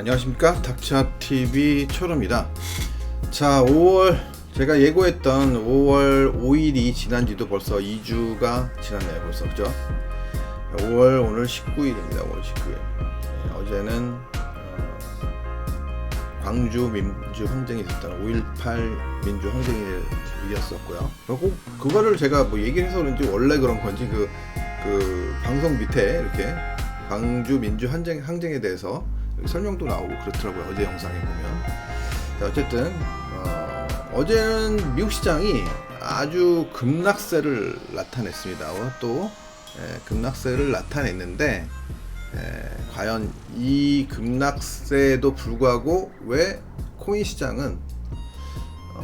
안녕하십니까, 닥차TV 초로입니다. 자, 5월 제가 예고했던 5월 5일이 지난지도 벌써 2주가 지났네요. 벌써, 그죠? 5월 오늘 19일입니다. 5월 19일. 어제는 광주 민주 항쟁이 있었던 5.18 민주 항쟁일이었었고요. 그리고 그거를 제가 뭐 얘기를 해서 그런지 원래 그런 건지 그 방송 밑에 이렇게 광주 민주 항쟁에 대해서 설명도 나오고 그렇더라고요. 어제 영상에 보면. 자, 어쨌든 어제는 미국 시장이 아주 급락세를 나타냈습니다. 또 급락세를 나타냈는데 과연 이 급락세에도 불구하고 왜 코인 시장은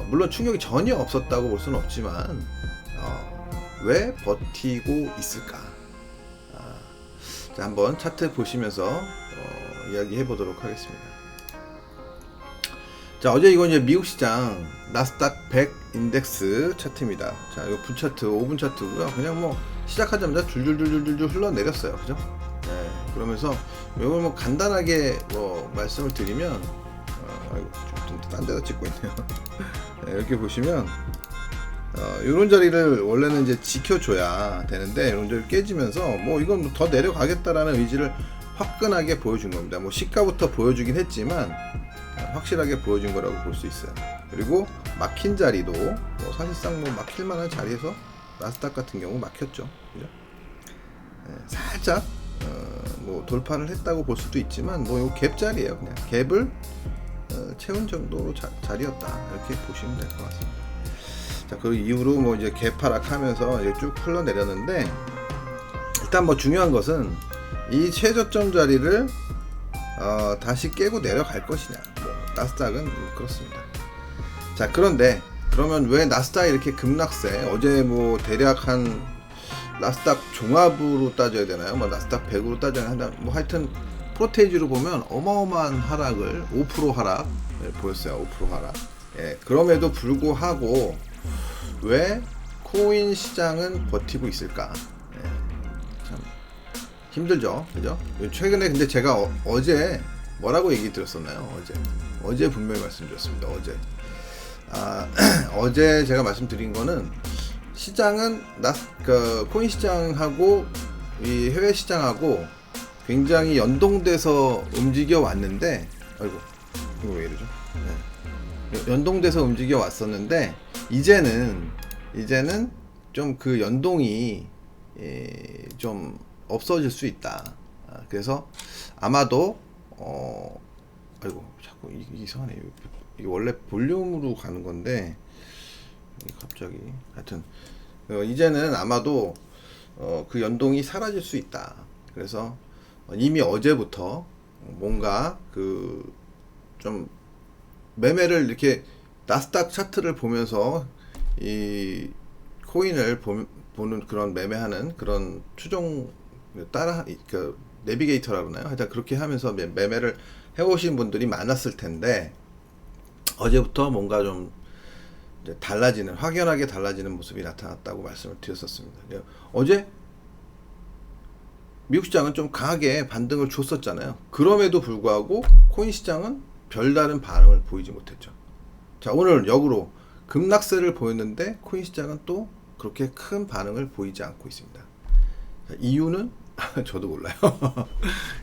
물론 충격이 전혀 없었다고 볼 수는 없지만 왜 버티고 있을까? 자, 한번 차트 보시면서 이야기해 보도록 하겠습니다. 자, 어제 이건 이제 미국 시장 나스닥 100 인덱스 차트입니다. 자, 이거 분 차트, 5분 차트고요. 그냥 뭐 시작하자마자 줄줄줄줄줄 흘러내렸어요. 그죠? 네, 그러면서 이걸 뭐 간단하게 뭐 말씀을 드리면 좀 딴 데다 찍고 있네요. 네, 이렇게 보시면 이런 자리를 원래는 이제 지켜줘야 되는데 이런 자리를 깨지면서 뭐 이건 더 내려가겠다라는 의지를 화끈하게 보여준 겁니다. 뭐 시가부터 보여주긴 했지만 확실하게 보여준 거라고 볼 수 있어요. 그리고 막힌 자리도 뭐 사실상 뭐 막힐 만한 자리에서 나스닥 같은 경우 막혔죠. 그죠? 네, 살짝 뭐 돌파를 했다고 볼 수도 있지만 뭐 요 갭 자리예요. 그냥 갭을 채운 정도로 자리였다, 이렇게 보시면 될 것 같습니다. 자, 그 이후로 뭐 이제 갭 하락하면서 이제 쭉 흘러내렸는데, 일단 뭐 중요한 것은 이 최저점 자리를 다시 깨고 내려갈 것이냐. 뭐 나스닥은 그렇습니다. 자, 그런데 그러면 왜 나스닥이 이렇게 급락세? 어제 뭐 대략 한 나스닥 종합으로 따져야 되나요? 뭐 나스닥 100으로 따져야 한다. 뭐 하여튼 프로테이지로 보면 어마어마한 하락을 5% 하락 보였어요. 5% 하락. 예, 그럼에도 불구하고 왜 코인 시장은 버티고 있을까? 예, 참 힘들죠, 그죠? 최근에 근데 제가 어제 뭐라고 얘기 드렸었나요? 어제 분명히 말씀드렸습니다. 어제 제가 말씀드린 거는 시장은 코인 시장하고 이 해외 시장하고 굉장히 연동돼서 움직여 왔는데, 아이고 이거 왜 이러죠? 네. 연동돼서 움직여 왔었는데 이제는 좀 그 연동이 좀 없어질 수 있다. 그래서 아마도 아이고 자꾸 이상하네. 이게 원래 볼륨으로 가는 건데 갑자기 하여튼 이제는 아마도 그 연동이 사라질 수 있다. 그래서 이미 어제부터 뭔가 그 좀 매매를 이렇게 나스닥 차트를 보면서 이 코인을 보는 그런 매매하는 그런 추종 따라 그 내비게이터라고 하나요? 하여튼 그렇게 하면서 매매를 해오신 분들이 많았을 텐데, 어제부터 뭔가 좀 이제 확연하게 달라지는 모습이 나타났다고 말씀을 드렸었습니다. 어제 미국 시장은 좀 강하게 반등을 줬었잖아요. 그럼에도 불구하고 코인 시장은 별다른 반응을 보이지 못했죠. 자, 오늘 역으로 급락세를 보였는데 코인 시장은 또 그렇게 큰 반응을 보이지 않고 있습니다. 자, 이유는 저도 몰라요.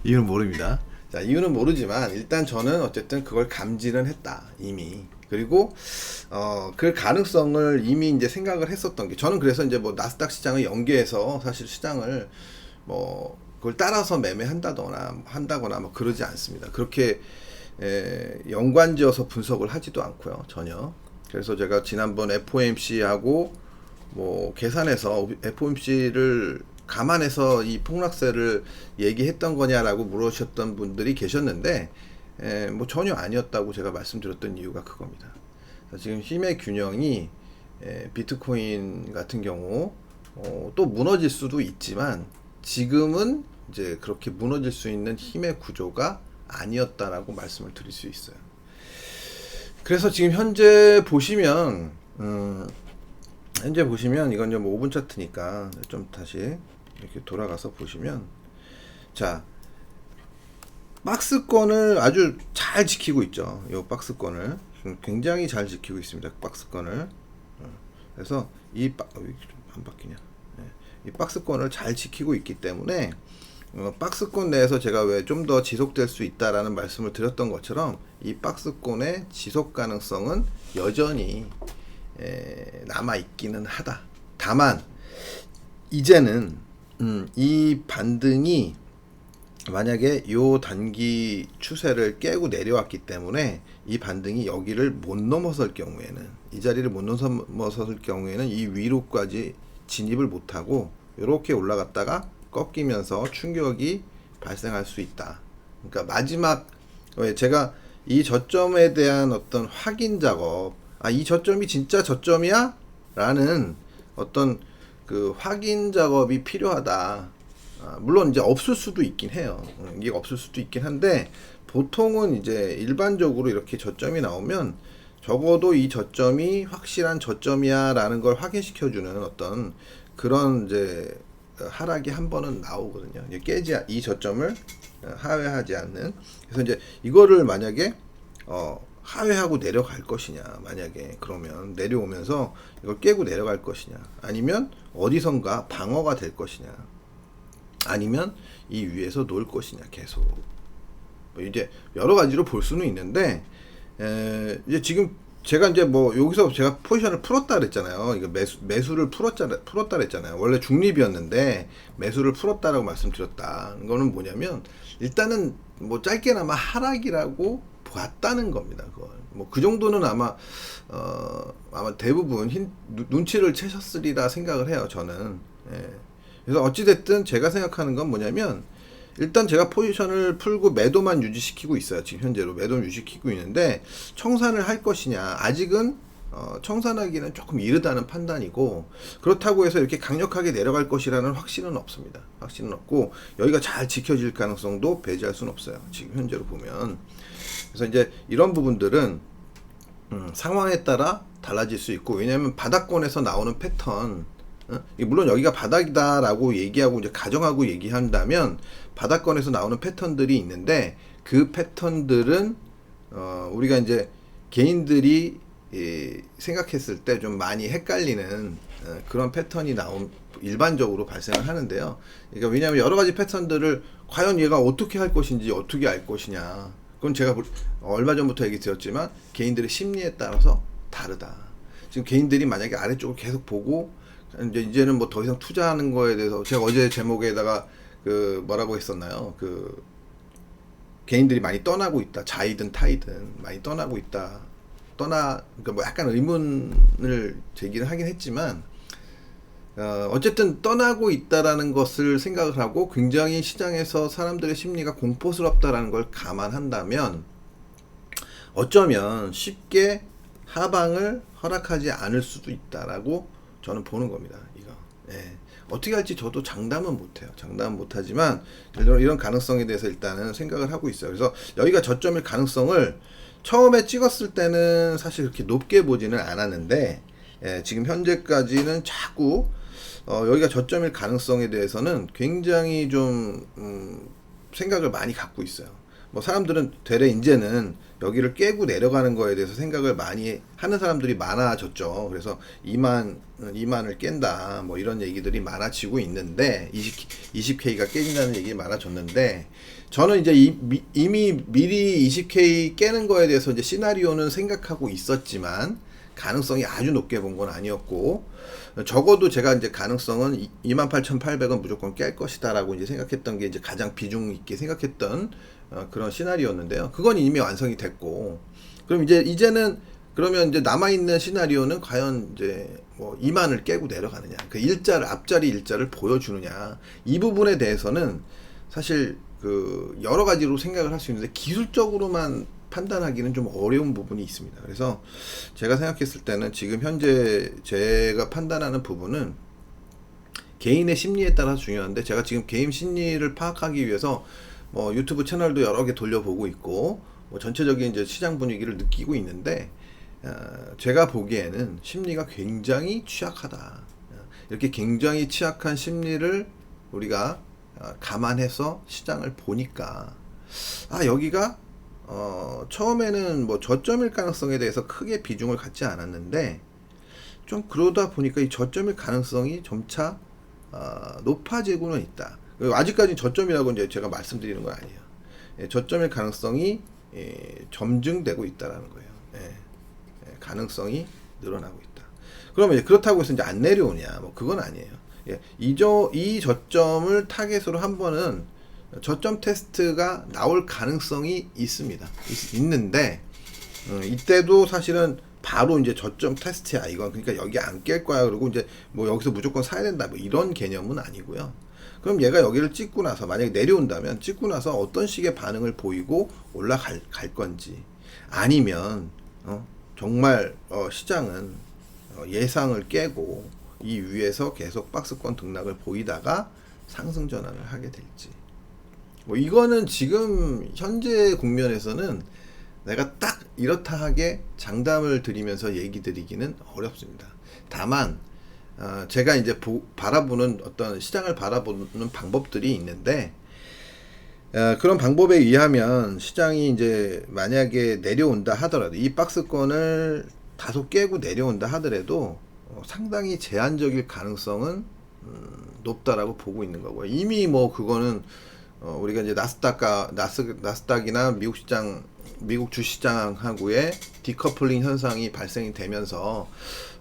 이유는 모릅니다. 자, 이유는 모르지만 일단 저는 어쨌든 그걸 감지는 했다, 이미. 그리고 그 가능성을 이미 이제 생각을 했었던 게, 저는 그래서 이제 뭐 나스닥 시장을 연계해서 사실 시장을 뭐 그걸 따라서 한다거나 뭐 그러지 않습니다. 그렇게 연관지어서 분석을 하지도 않고요, 전혀. 그래서 제가 지난번 FOMC하고 뭐 계산해서 FOMC를 감안해서 이 폭락세를 얘기했던 거냐라고 물으셨던 분들이 계셨는데 뭐 전혀 아니었다고 제가 말씀드렸던 이유가 그겁니다. 지금 힘의 균형이 비트코인 같은 경우 또 무너질 수도 있지만 지금은 이제 그렇게 무너질 수 있는 힘의 구조가 아니었다라고 말씀을 드릴 수 있어요. 그래서 지금 현재 보시면 이건 좀 5분 차트니까 좀 다시 이렇게 돌아가서 보시면, 자, 박스권을 아주 잘 지키고 있죠. 이 박스권을 굉장히 잘 지키고 있습니다. 박스권을. 그래서 안 바뀌냐? 이 박스권을 잘 지키고 있기 때문에 박스권 내에서 제가 왜 좀 더 지속될 수 있다라는 말씀을 드렸던 것처럼 이 박스권의 지속 가능성은 여전히 남아 있기는 하다. 다만 이제는 이 반등이 만약에 요 단기 추세를 깨고 내려왔기 때문에 이 반등이 여기를 못 넘어설 경우에는, 이 자리를 못 넘어설 경우에는 이 위로까지 진입을 못하고 이렇게 올라갔다가 꺾이면서 충격이 발생할 수 있다. 그러니까 마지막 제가 이 저점에 대한 어떤 확인 작업, 이 저점이 진짜 저점이야? 라는 어떤 그 확인 작업이 필요하다. 물론 이제 없을 수도 있긴 해요. 이게 없을 수도 있긴 한데, 보통은 이제 일반적으로 이렇게 저점이 나오면 적어도 이 저점이 확실한 저점이야 라는 걸 확인시켜주는 어떤 그런 이제 하락이 한 번은 나오거든요. 이 저점을 하회하지 않는. 그래서 이제 이거를 만약에 하회하고 내려갈 것이냐, 만약에 그러면 내려오면서 이걸 깨고 내려갈 것이냐, 아니면 어디선가 방어가 될 것이냐, 아니면 이 위에서 놀 것이냐, 계속 이제 여러 가지로 볼 수는 있는데, 이제 지금 제가 이제 뭐 여기서 제가 포지션을 풀었다 그랬잖아요. 이거 매수를 풀었다 그랬잖아요. 원래 중립이었는데 매수를 풀었다라고 말씀드렸다. 이거는 뭐냐면 일단은 뭐 짧게나마 하락이라고 봤다는 겁니다. 그걸 뭐 그 정도는 아마 대부분 눈치를 채셨으리라 생각을 해요. 저는. 그래서 어찌됐든 제가 생각하는 건 뭐냐면, 일단 제가 포지션을 풀고 매도만 유지시키고 있어요. 지금 현재로 매도 유지시키고 있는데, 청산을 할 것이냐, 아직은 청산하기는 조금 이르다는 판단이고, 그렇다고 해서 이렇게 강력하게 내려갈 것이라는 확신은 없습니다. 확신은 없고, 여기가 잘 지켜질 가능성도 배제할 수는 없어요. 지금 현재로 보면. 그래서 이제 이런 부분들은 상황에 따라 달라질 수 있고, 왜냐하면 바닥권에서 나오는 패턴, 물론 여기가 바닥이다라고 얘기하고 이제 가정하고 얘기한다면 바닥권에서 나오는 패턴들이 있는데, 그 패턴들은 우리가 이제 개인들이 생각했을 때 좀 많이 헷갈리는 그런 패턴이 일반적으로 발생을 하는데요. 그러니까 왜냐하면 여러 가지 패턴들을 과연 얘가 어떻게 할 것인지 어떻게 알 것이냐, 그건 제가 얼마 전부터 얘기 드렸지만 개인들의 심리에 따라서 다르다. 지금 개인들이 만약에 아래쪽을 계속 보고 이제는 뭐 더 이상 투자하는 거에 대해서, 제가 어제 제목에다가 그 뭐라고 했었나요? 그 개인들이 많이 떠나고 있다. 자이든 타이든 많이 떠나고 있다. 그러니까 뭐 약간 의문을 제기를 하긴 했지만, 어쨌든 떠나고 있다라는 것을 생각을 하고 굉장히 시장에서 사람들의 심리가 공포스럽다라는 걸 감안한다면 어쩌면 쉽게 하방을 허락하지 않을 수도 있다라고 저는 보는 겁니다. 이거. 어떻게 할지 저도 장담은 못해요. 장담은 못하지만 이런 가능성에 대해서 일단은 생각을 하고 있어요. 그래서 여기가 저점일 가능성을 처음에 찍었을 때는 사실 그렇게 높게 보지는 않았는데, 지금 현재까지는 자꾸 여기가 저점일 가능성에 대해서는 굉장히 좀 생각을 많이 갖고 있어요. 뭐 사람들은 되레 이제는 여기를 깨고 내려가는 거에 대해서 생각을 많이 하는 사람들이 많아졌죠. 그래서 2만을 깬다, 뭐 이런 얘기들이 많아지고 있는데, 20K가 깨진다는 얘기 많아졌는데, 저는 이제 이미 미리 20K 깨는 거에 대해서 이제 시나리오는 생각하고 있었지만 가능성이 아주 높게 본 건 아니었고, 적어도 제가 이제 가능성은 28,800은 무조건 깰 것이다라고 이제 생각했던 게 이제 가장 비중 있게 생각했던 그런 시나리오였는데요. 그건 이미 완성이 됐고, 그럼 이제는 그러면 이제 남아있는 시나리오는 과연 이제 뭐 2만을 깨고 내려가느냐, 그 앞자리 일자를 보여주느냐, 이 부분에 대해서는 사실 그 여러 가지로 생각을 할 수 있는데 기술적으로만 판단하기는 좀 어려운 부분이 있습니다. 그래서 제가 생각했을 때는 지금 현재 제가 판단하는 부분은 개인의 심리에 따라 중요한데, 제가 지금 개인 심리를 파악하기 위해서 뭐 유튜브 채널도 여러 개 돌려보고 있고, 뭐 전체적인 이제 시장 분위기를 느끼고 있는데, 제가 보기에는 심리가 굉장히 취약하다. 이렇게 굉장히 취약한 심리를 우리가 감안해서 시장을 보니까 여기가 처음에는 뭐 저점일 가능성에 대해서 크게 비중을 갖지 않았는데 좀 그러다 보니까 이 저점일 가능성이 점차 높아지고는 있다. 아직까지 저점이라고 이제 제가 말씀드리는 건 아니에요. 저점일 가능성이 점증되고 있다라는 거예요. 가능성이 늘어나고 있다. 그러면 이제 그렇다고 해서 이제 안 내려오냐? 뭐 그건 아니에요. 이 저점을 타겟으로 한 번은 저점 테스트가 나올 가능성이 있습니다. 있는데 이때도 사실은 바로 이제 저점 테스트야 이건. 그러니까 여기 안 깰 거야. 그리고 이제 뭐 여기서 무조건 사야 된다. 뭐 이런 개념은 아니고요. 그럼 얘가 여기를 찍고 나서 만약에 내려온다면 찍고 나서 어떤 식의 반응을 보이고 올라갈 건지, 아니면 정말 시장은 예상을 깨고 이 위에서 계속 박스권 등락을 보이다가 상승 전환을 하게 될지, 뭐 이거는 지금 현재 국면에서는 내가 딱 이렇다 하게 장담을 드리면서 얘기 드리기는 어렵습니다. 다만 제가 이제 바라보는 어떤 시장을 바라보는 방법들이 있는데, 그런 방법에 의하면 시장이 이제 만약에 내려온다 하더라도 이 박스권을 다소 깨고 내려온다 하더라도 상당히 제한적일 가능성은 높다라고 보고 있는 거고요. 이미 뭐 그거는 우리가 이제 나스닥이나 미국 시장, 미국 주시장하고의 디커플링 현상이 발생이 되면서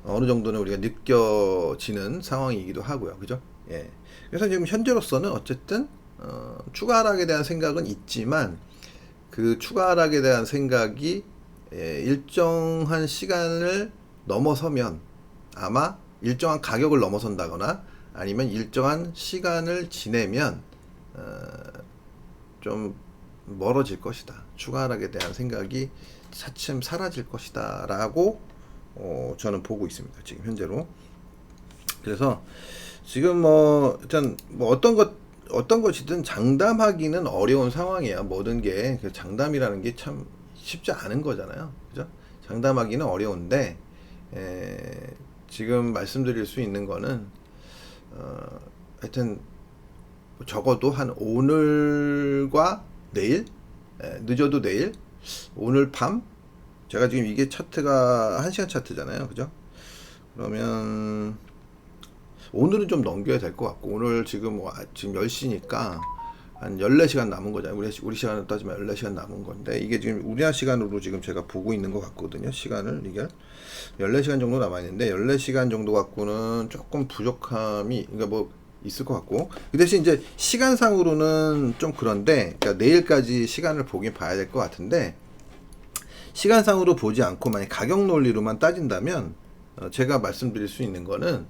어느 정도는 우리가 느껴지는 상황이기도 하고요. 그죠? 예. 그래서 지금 현재로서는 어쨌든 추가 하락에 대한 생각은 있지만 그 추가 하락에 대한 생각이 일정한 시간을 넘어서면, 아마 일정한 가격을 넘어선다거나 아니면 일정한 시간을 지내면 좀 멀어질 것이다. 추가 하락에 대한 생각이 차츰 사라질 것이다 라고 저는 보고 있습니다. 지금 현재로. 그래서 지금 뭐 일단 뭐 어떤 것이든 장담하기는 어려운 상황이에요. 모든 게 장담이라는 게 참 쉽지 않은 거잖아요. 그죠? 장담하기는 어려운데 지금 말씀드릴 수 있는 거는 하여튼 적어도 한 오늘과 내일, 늦어도 내일, 오늘 밤, 제가 지금 이게 차트가 1시간 차트잖아요. 그죠? 그러면 오늘은 좀 넘겨야 될 것 같고, 오늘 지금 지금 10시니까 한 14시간 남은 거잖아요. 우리 시간으로 따지면 14시간 남은 건데, 이게 지금 우리나라 시간으로 지금 제가 보고 있는 것 같거든요. 시간을 이게 14시간 정도 남아있는데 14시간 정도 갖고는 조금 부족함이, 그러니까 뭐 있을 것 같고, 그 대신 이제 시간상으로는 좀 그런데, 그러니까 내일까지 시간을 보긴 봐야 될 것 같은데, 시간상으로 보지 않고 만약 가격 논리로만 따진다면 제가 말씀드릴 수 있는 거는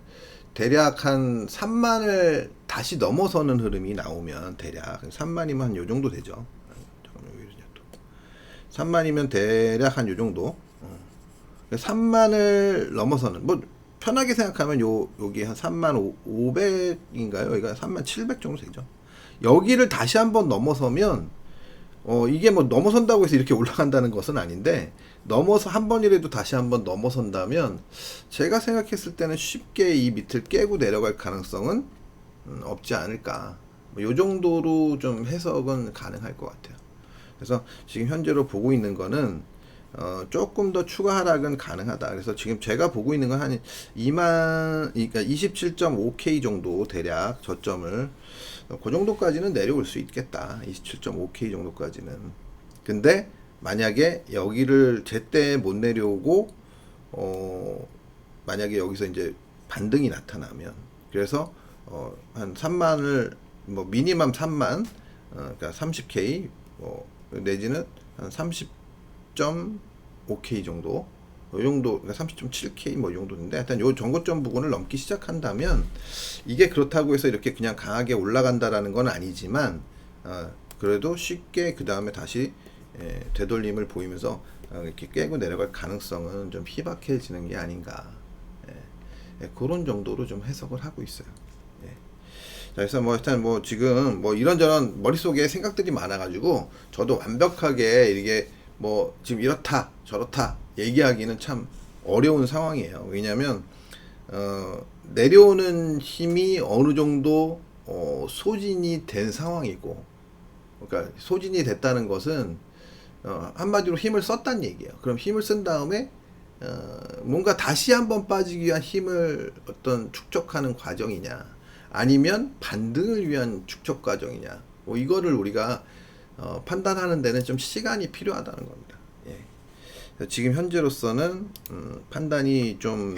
대략 한 3만을 다시 넘어서는 흐름이 나오면, 대략 3만이면 한 요 정도 되죠. 잠깐만, 왜 이러냐 또. 3만이면 대략 한 요 정도. 3만을 넘어서는, 뭐 편하게 생각하면 여기 한 3만 500인가요? 여기가 3만 700 정도 되죠. 여기를 다시 한번 넘어서면 이게 뭐 넘어선다고 해서 이렇게 올라간다는 것은 아닌데, 넘어서 한 번이라도 다시 한번 넘어선다면 제가 생각했을 때는 쉽게 이 밑을 깨고 내려갈 가능성은 없지 않을까. 요 정도로 좀 해석은 가능할 것 같아요. 그래서 지금 현재로 보고 있는 거는 조금 더 추가 하락은 가능하다. 그래서 지금 제가 보고 있는 건 한 27.5K 정도 대략 저점을, 그 정도까지는 내려올 수 있겠다. 27.5K 정도까지는. 근데 만약에 여기를 제때 못 내려오고 만약에 여기서 이제 반등이 나타나면, 그래서 한 3만을 뭐 미니멈 3만, 그러니까 30K 내지는 한 30.5K 정도, 요 정도, 그러니까 30.7K 뭐 이 정도인데, 하여튼 요 전고점 부분을 넘기 시작한다면, 이게 그렇다고 해서 이렇게 그냥 강하게 올라간다라는 건 아니지만 그래도 쉽게 그 다음에 다시 되돌림을 보이면서 이렇게 깨고 내려갈 가능성은 좀 희박해지는 게 아닌가, 그런 정도로 좀 해석을 하고 있어요. 자, 그래서 뭐 일단 뭐 지금 뭐 이런저런 머릿속에 생각들이 많아가지고 저도 완벽하게 이게 뭐 지금 이렇다 저렇다 얘기하기는 참 어려운 상황이에요. 왜냐하면 내려오는 힘이 어느 정도 소진이 된 상황이고, 그러니까 소진이 됐다는 것은 한마디로 힘을 썼다는 얘기예요. 그럼 힘을 쓴 다음에 뭔가 다시 한번 빠지기 위한 힘을 어떤 축적하는 과정이냐, 아니면 반등을 위한 축적 과정이냐, 뭐 이거를 우리가 판단하는 데는 좀 시간이 필요하다는 겁니다. 예. 지금 현재로서는 판단이 좀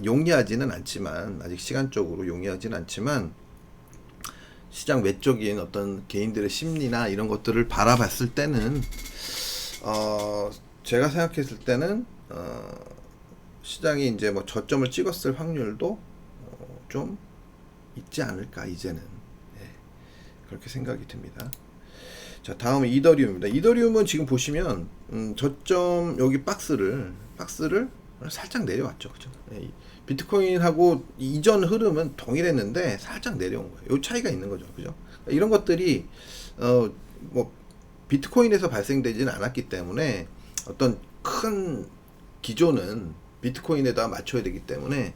용이하지는 않지만, 아직 시간적으로 용이하지는 않지만, 시장 외적인 어떤 개인들의 심리나 이런 것들을 바라봤을 때는 제가 생각했을 때는 시장이 이제 뭐 저점을 찍었을 확률도 좀 있지 않을까 이제는. 예, 그렇게 생각이 듭니다. 자, 다음은 이더리움입니다. 이더리움은 지금 보시면 저점 여기 박스를 살짝 내려왔죠, 그죠? 예, 비트코인하고 이전 흐름은 동일했는데 살짝 내려온 거예요. 요 차이가 있는 거죠, 그죠? 이런 것들이 뭐 비트코인에서 발생되지는 않았기 때문에 어떤 큰 기조는 비트코인에다 맞춰야 되기 때문에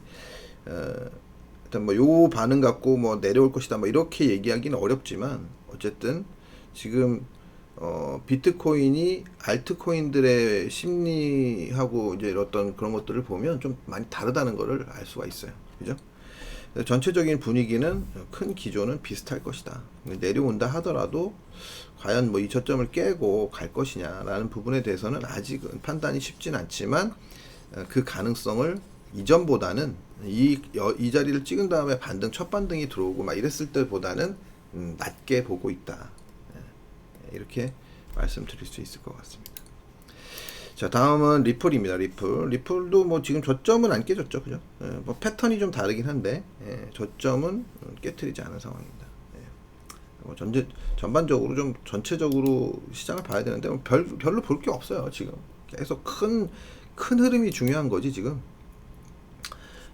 일단 뭐 요 반응 갖고 뭐 내려올 것이다 뭐 이렇게 얘기하기는 어렵지만, 어쨌든 지금 비트코인이 알트코인들의 심리하고 이제 어떤 그런 것들을 보면 좀 많이 다르다는 것을 알 수가 있어요, 그죠? 전체적인 분위기는 큰 기조는 비슷할 것이다. 내려온다 하더라도 과연 뭐 이 저점을 깨고 갈 것이냐라는 부분에 대해서는 아직은 판단이 쉽진 않지만, 그 가능성을 이전보다는 이 자리를 찍은 다음에 첫 반등이 들어오고 막 이랬을 때보다는 낮게 보고 있다. 이렇게 말씀드릴 수 있을 것 같습니다. 자, 다음은 리플입니다. 리플도 뭐 지금 저점은 안 깨졌죠, 그죠? 뭐 패턴이 좀 다르긴 한데 저점은 깨트리지 않은 상황입니다. 뭐 전반적으로 좀 전체적으로 시장을 봐야 되는데 별로 볼 게 없어요. 지금 계속 큰 흐름이 중요한 거지 지금.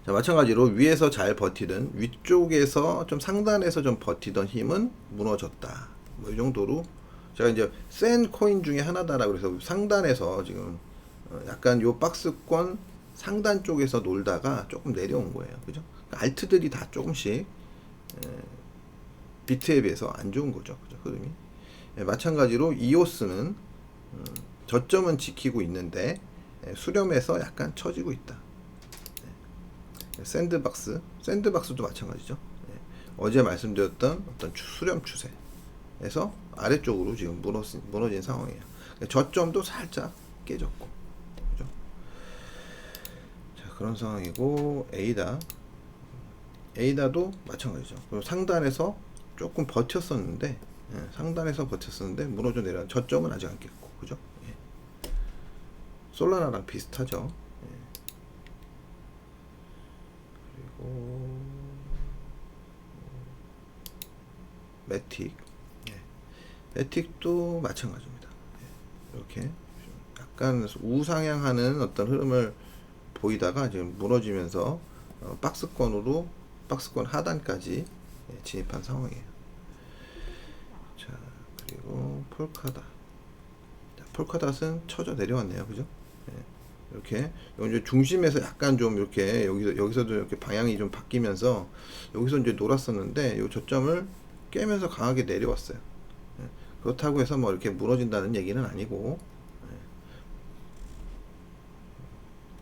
자, 마찬가지로 위에서 잘 버티던, 위쪽에서 좀 상단에서 좀 버티던 힘은 무너졌다. 뭐 이 정도로 제가 이제 센 코인 중에 하나다라고 그래서 상단에서 지금 약간 요 박스권 상단 쪽에서 놀다가 조금 내려온 거예요, 그죠? 그러니까 알트들이 다 조금씩 비트에 비해서 안 좋은 거죠, 그죠? 흐름이. 마찬가지로 이오스는 저점은 지키고 있는데 수렴에서 약간 처지고 있다. 샌드박스도 마찬가지죠. 어제 말씀드렸던 어떤 수렴 추세에서 아래쪽으로 지금 무너진 상황이에요. 저점도 살짝 깨졌고, 그죠? 자, 그런 상황이고, 에이다도 마찬가지죠. 그리고 상단에서 조금 버텼었는데, 무너져 내려온 저점은 아직 안 깼고, 그죠? 예. 솔라나랑 비슷하죠. 예. 그리고 매틱. 매틱도 마찬가지입니다. 이렇게 약간 우상향하는 어떤 흐름을 보이다가 지금 무너지면서 박스권 하단까지 진입한 상황이에요. 자, 그리고 폴카닷은 쳐져 내려왔네요, 그죠? 이렇게 이제 중심에서 약간 좀 이렇게 여기서도 이렇게 방향이 좀 바뀌면서 여기서 이제 놀았었는데 이 저점을 깨면서 강하게 내려왔어요. 그렇다고 해서 뭐 이렇게 무너진다는 얘기는 아니고,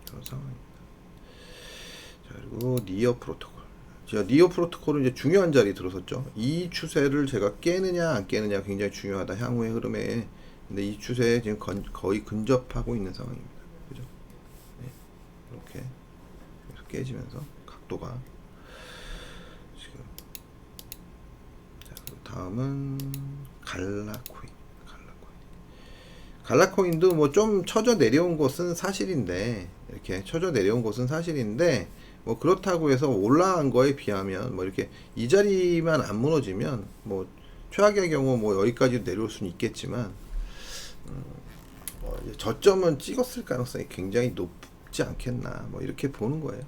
그런 상황입니다. 자, 그리고 니어 프로토콜. 제가 니어 프로토콜은 이제 중요한 자리에 들어섰죠. 이 추세를 제가 깨느냐 안 깨느냐 굉장히 중요하다, 향후의 흐름에. 근데 이 추세에 지금 거의 근접하고 있는 상황입니다, 그죠? 이렇게 깨지면서 각도가 지금. 자, 다음은 갈라코인도 뭐 좀 쳐져 내려온 것은 사실인데, 뭐 그렇다고 해서 올라간 거에 비하면 뭐 이렇게 이 자리만 안 무너지면 뭐 최악의 경우 뭐 여기까지 내려올 수는 있겠지만 저점은 찍었을 가능성이 굉장히 높지 않겠나, 뭐 이렇게 보는 거예요.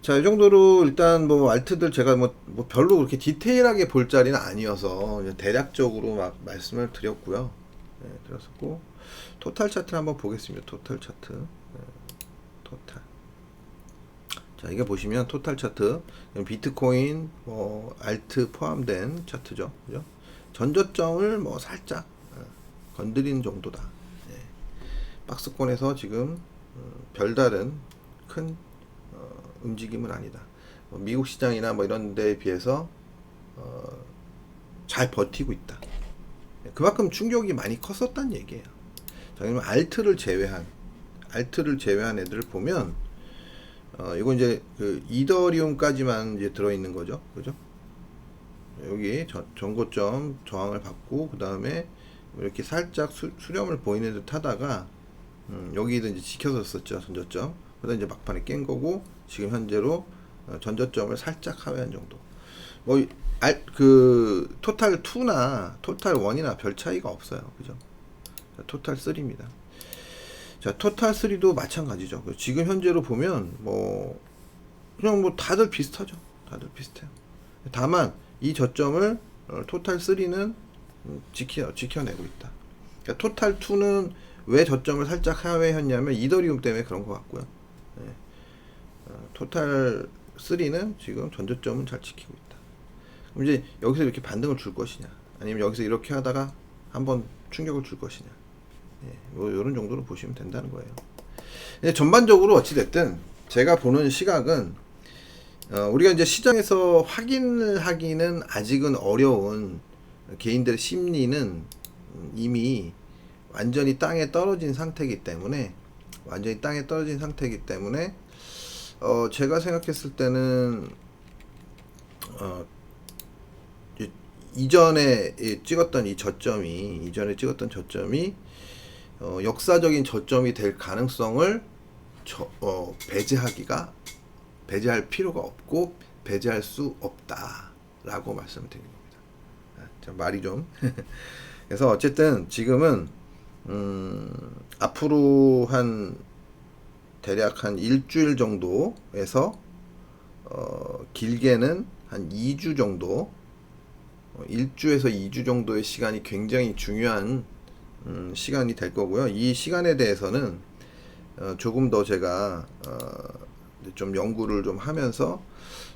자, 이 정도로 일단 뭐 알트들 제가 뭐 별로 그렇게 디테일하게 볼 자리는 아니어서 대략적으로 막 말씀을 드렸고요. 드렸었고, 토탈 차트를 한번 보겠습니다. 토탈 차트. 토탈. 자, 이게 보시면 토탈 차트, 비트코인, 뭐 알트 포함된 차트죠, 그죠? 전저점을 뭐 살짝 건드리는 정도다. 예. 박스권에서 지금 별다른 큰 움직임은 아니다. 미국 시장이나 뭐 이런 데에 비해서 잘 버티고 있다. 그만큼 충격이 많이 컸었단 얘기예요. 자, 그러면 알트를 제외한 애들을 보면 이거 이제 그 이더리움까지만 이제 들어있는 거죠, 그죠? 여기 전고점 저항을 받고 그 다음에 이렇게 살짝 수렴을 보이는 듯 하다가 여기도 이제 지켜졌었죠, 전저점. 그다음 이제 막판에 깬 거고 지금 현재로 전저점을 살짝 하회한 정도. 뭐 그 토탈 2나 토탈 1이나 별 차이가 없어요, 그죠? 자, 토탈 3입니다. 자, 토탈 3도 마찬가지죠. 지금 현재로 보면 뭐 그냥 뭐 다들 비슷하죠. 다들 비슷해요. 다만 이 저점을 토탈 3는 지켜내고 있다. 그러니까 토탈 2는 왜 저점을 살짝 하회했냐면 이더리움 때문에 그런 것 같고요. 네. 토탈 3는 지금 전저점은 잘 지키고 있다. 그럼 이제 여기서 이렇게 반등을 줄 것이냐, 아니면 여기서 이렇게 하다가 한번 충격을 줄 것이냐, 뭐 이런 정도로 보시면 된다는 거예요. 전반적으로 어찌됐든 제가 보는 시각은 우리가 이제 시장에서 확인을 하기는 아직은 어려운 개인들의 심리는 이미 완전히 땅에 떨어진 상태이기 때문에 제가 생각했을 때는 이전에 찍었던 저점이 역사적인 저점이 될 가능성을 배제할 필요가 없고 배제할 수 없다라고 말씀드리는 겁니다. 자, 말이 좀 그래서 어쨌든 지금은 앞으로 대략 한 일주일 정도에서 길게는 한 2주 정도, 1주에서 2주 정도의 시간이 굉장히 중요한 시간이 될 거고요. 이 시간에 대해서는 조금 더 제가 좀 연구를 좀 하면서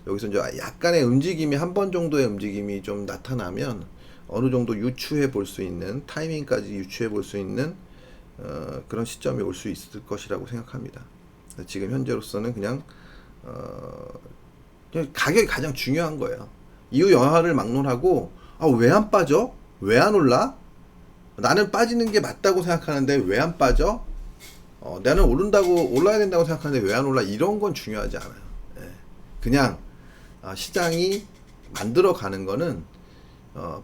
여기서 이제 약간의 움직임이 한 번 정도의 움직임이 좀 나타나면 어느 정도 유추해 볼 수 있는 타이밍까지 유추해 볼 수 있는 그런 시점이 올 수 있을 것이라고 생각합니다. 지금 현재로서는 그냥 가격이 가장 중요한 거예요. 이후 여하를 막론하고 왜 안 빠져? 왜 안 올라? 나는 빠지는 게 맞다고 생각하는데 왜 안 빠져? 나는 올라야 된다고 생각하는데 왜 안 올라? 이런 건 중요하지 않아요. 예. 그냥 시장이 만들어 가는 거는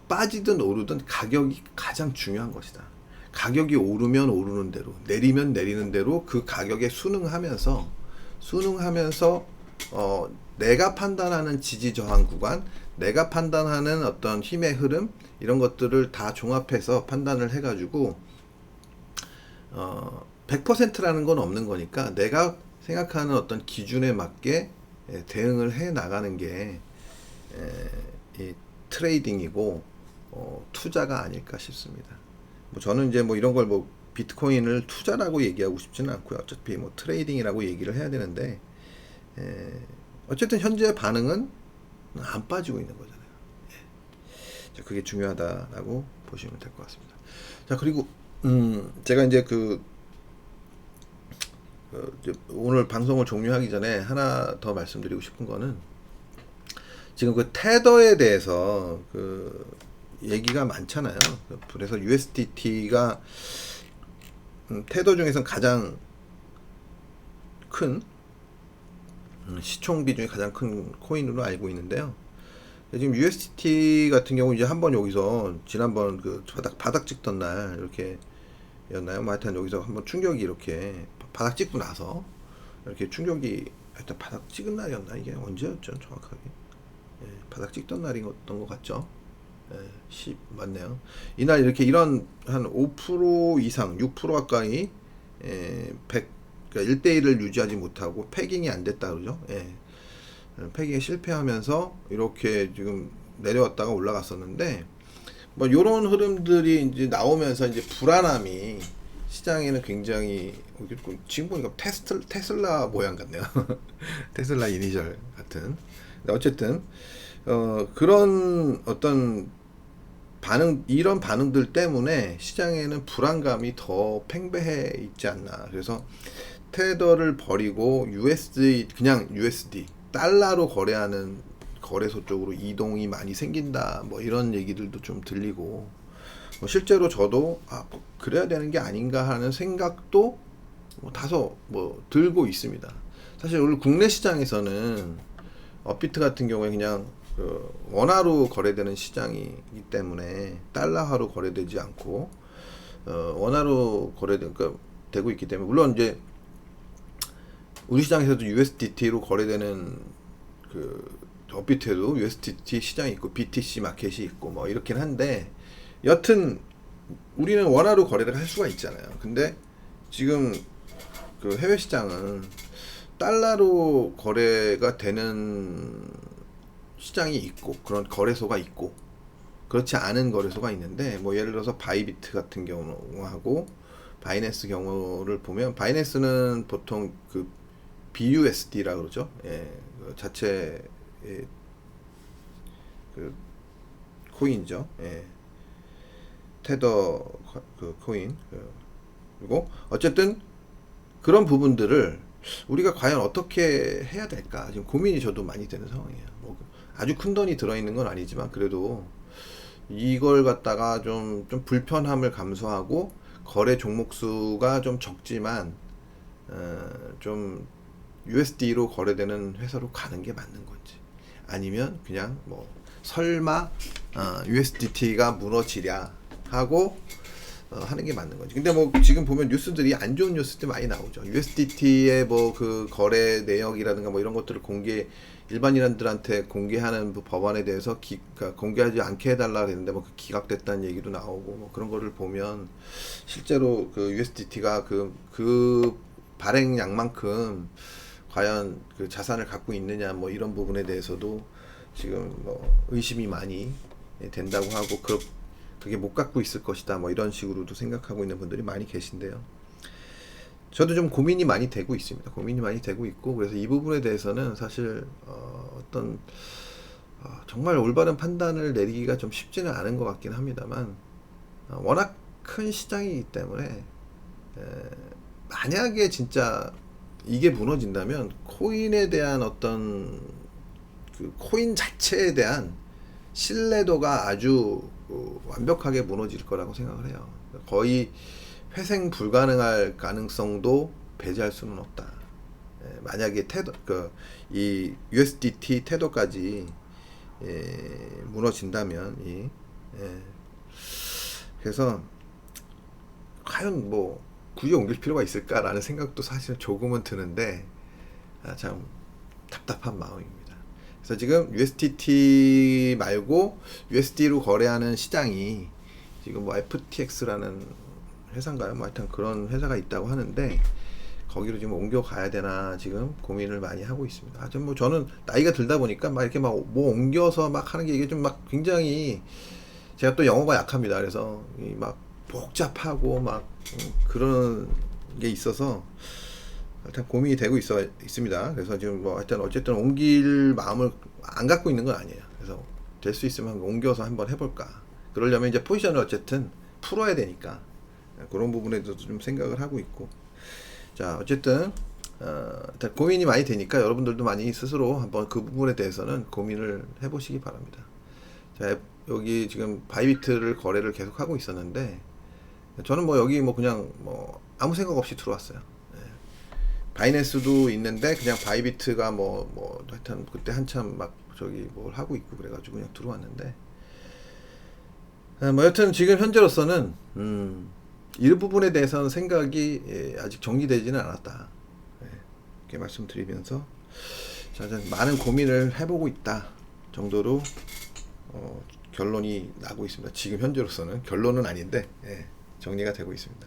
빠지든 오르든 가격이 가장 중요한 것이다. 가격이 오르면 오르는 대로, 내리면 내리는 대로 그 가격에 순응하면서 내가 판단하는 지지 저항 구간, 내가 판단하는 어떤 힘의 흐름, 이런 것들을 다 종합해서 판단을 해가지고 100%라는 건 없는 거니까 내가 생각하는 어떤 기준에 맞게 대응을 해 나가는 게 이 트레이딩이고 투자가 아닐까 싶습니다. 뭐 저는 이제 뭐 이런 걸 뭐 비트코인을 투자라고 얘기하고 싶지는 않고요. 어차피 뭐 트레이딩이라고 얘기를 해야 되는데 어쨌든 현재 반응은 안 빠지고 있는 거잖아요. 자, 그게 중요하다라고 보시면 될 것 같습니다. 자, 그리고 제가 이제 오늘 방송을 종료하기 전에 하나 더 말씀드리고 싶은 거는 지금 그 테더에 대해서 얘기가 많잖아요. 그래서 USDT가 테더 중에서 가장 큰 시총 비중이 가장 큰 코인으로 알고 있는데요. 지금 USDT 같은 경우 이제 한번 여기서 지난번 바닥 찍던 날 이렇게 였나요? 뭐 하여튼 여기서 한번 충격이 이렇게 바닥 찍고 나서 이렇게 충격이 하여튼 바닥 찍은 날이었나? 이게 언제였죠? 정확하게. 바닥 찍던 날이었던 것 같죠? 10 맞네요. 이날 이렇게 이런 한 5% 이상, 6% 가까이 1대1을 유지하지 못하고 패깅이 안 됐다 그러죠. 패깅에 실패하면서 이렇게 지금 내려왔다가 올라갔었는데 뭐 요런 흐름들이 이제 나오면서 이제 불안함이 시장에는 굉장히 지금 보니까 테슬라 모양 같네요. 테슬라 이니셜 같은. 근데 어쨌든 그런 어떤 이런 반응들 때문에 시장에는 불안감이 더 팽배해 있지 않나. 그래서 테더를 버리고 그냥 USD, 달러로 거래하는 거래소 쪽으로 이동이 많이 생긴다. 뭐 이런 얘기들도 좀 들리고, 뭐 실제로 저도 뭐 그래야 되는 게 아닌가 하는 생각도 뭐 다소 뭐 들고 있습니다. 사실 우리 국내 시장에서는 업비트 같은 경우에 그냥 원화로 거래되는 시장이기 때문에 달러화로 거래되지 않고 원화로 되고 있기 때문에, 물론 이제 우리 시장에서도 USDT로 거래되는 업비트에도 USDT 시장이 있고 BTC 마켓이 있고 뭐 이렇긴 한데, 여튼 우리는 원화로 거래를 할 수가 있잖아요. 근데 지금 해외 시장은 달러로 거래가 되는 시장이 있고 그런 거래소가 있고 그렇지 않은 거래소가 있는데, 뭐 예를 들어서 바이비트 같은 경우하고 바이낸스 경우를 보면, 바이낸스는 보통 BUSD라 그러죠. 예, 자체 코인이죠. 예, 테더 코인. 그리고 어쨌든 그런 부분들을 우리가 과연 어떻게 해야 될까 지금 고민이 저도 많이 되는 상황이에요. 뭐 아주 큰 돈이 들어있는 건 아니지만 그래도 이걸 갖다가 좀 불편함을 감수하고 거래 종목 수가 좀 적지만 좀 USD로 거래되는 회사로 가는 게 맞는 건지, 아니면 그냥 뭐 설마 USDT가 무너지랴 하고 하는 게 맞는 건지. 근데 뭐 지금 보면 뉴스들이 안 좋은 뉴스들이 많이 나오죠. USDT의 뭐 거래 내역이라든가 뭐 이런 것들을 일반인들한테 공개하는 법안에 대해서 그러니까 공개하지 않게 해달라 그랬는데 뭐 기각됐다는 얘기도 나오고, 뭐 그런 거를 보면 실제로 USDT가 그 발행량만큼 과연 자산을 갖고 있느냐 뭐 이런 부분에 대해서도 지금 뭐 의심이 많이 된다고 하고, 그게 못 갖고 있을 것이다 뭐 이런 식으로도 생각하고 있는 분들이 많이 계신데요. 저도 좀 고민이 많이 되고 있습니다. 고민이 많이 되고 있고, 그래서 이 부분에 대해서는 사실 정말 올바른 판단을 내리기가 좀 쉽지는 않은 것 같긴 합니다만, 워낙 큰 시장이기 때문에 만약에 진짜 이게 무너진다면 코인에 대한 어떤 코인 자체에 대한 신뢰도가 아주 완벽하게 무너질 거라고 생각을 해요. 거의 회생 불가능할 가능성도 배제할 수는 없다. 만약에 이 USDT 테더까지 무너진다면 그래서 과연 뭐 굳이 옮길 필요가 있을까라는 생각도 사실 조금은 드는데 참 답답한 마음입니다. 그래서 지금 USDT 말고 USD로 거래하는 시장이 지금 뭐 FTX라는 회사인가요? 뭐 하여튼 그런 회사가 있다고 하는데, 거기로 지금 옮겨가야 되나 지금 고민을 많이 하고 있습니다. 뭐 저는 나이가 들다 보니까 막 이렇게 막 뭐 옮겨서 막 하는 게 이게 좀 막 굉장히, 제가 또 영어가 약합니다. 그래서 막 복잡하고 막 그런 게 있어서 일단 고민이 되고 있습니다. 그래서 지금 뭐 하여튼 어쨌든 옮길 마음을 안 갖고 있는 건 아니에요. 그래서 될 수 있으면 옮겨서 한번 해볼까. 그러려면 이제 포지션을 어쨌든 풀어야 되니까 그런 부분에 대해서 좀 생각을 하고 있고. 자, 어쨌든 일단 고민이 많이 되니까 여러분들도 많이 스스로 한번 그 부분에 대해서는 고민을 해보시기 바랍니다. 자, 여기 지금 바이비트를 거래를 계속 하고 있었는데, 저는 뭐 여기 뭐 그냥 뭐 아무 생각 없이 들어왔어요. 바이낸스도 있는데 그냥 바이비트가 뭐 하여튼 그때 한참 막 뭘 하고 있고 그래가지고 그냥 들어왔는데, 뭐 여튼 지금 현재로서는 이 부분에 대해서는 생각이 아직 정리되지는 않았다, 이렇게 말씀드리면서 자, 많은 고민을 해보고 있다 정도로 결론이 나고 있습니다. 지금 현재로서는 결론은 아닌데 정리가 되고 있습니다.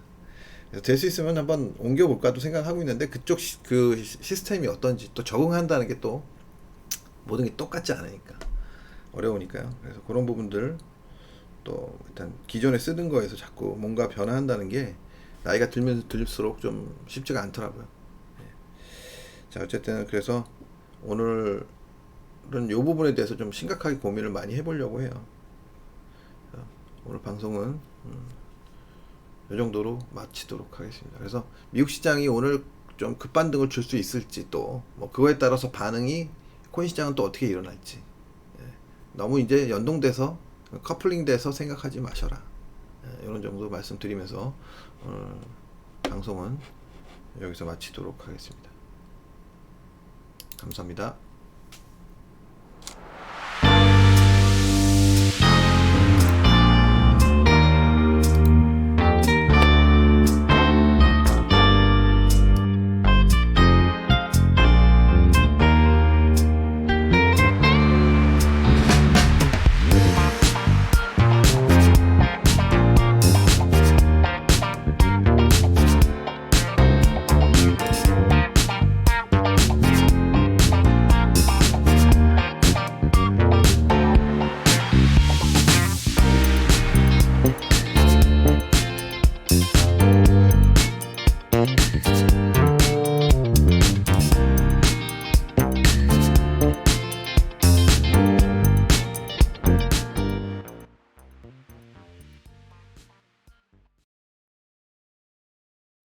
될 수 있으면 한번 옮겨볼까도 생각하고 있는데, 그쪽 시스템이 어떤지 또 적응한다는 게 또 모든 게 똑같지 않으니까 어려우니까요. 그래서 그런 부분들 또 일단 기존에 쓰던 거에서 자꾸 뭔가 변화한다는 게 나이가 들면서 들릴수록 좀 쉽지가 않더라고요. 자, 어쨌든 그래서 오늘은 이 부분에 대해서 좀 심각하게 고민을 많이 해보려고 해요. 오늘 방송은 이 정도로 마치도록 하겠습니다. 그래서 미국 시장이 오늘 좀 급반등을 줄 수 있을지, 또 뭐 그거에 따라서 반응이 코인 시장은 또 어떻게 일어날지, 너무 이제 연동돼서 커플링돼서 생각하지 마셔라, 이런 정도 말씀드리면서 오늘 방송은 여기서 마치도록 하겠습니다. 감사합니다.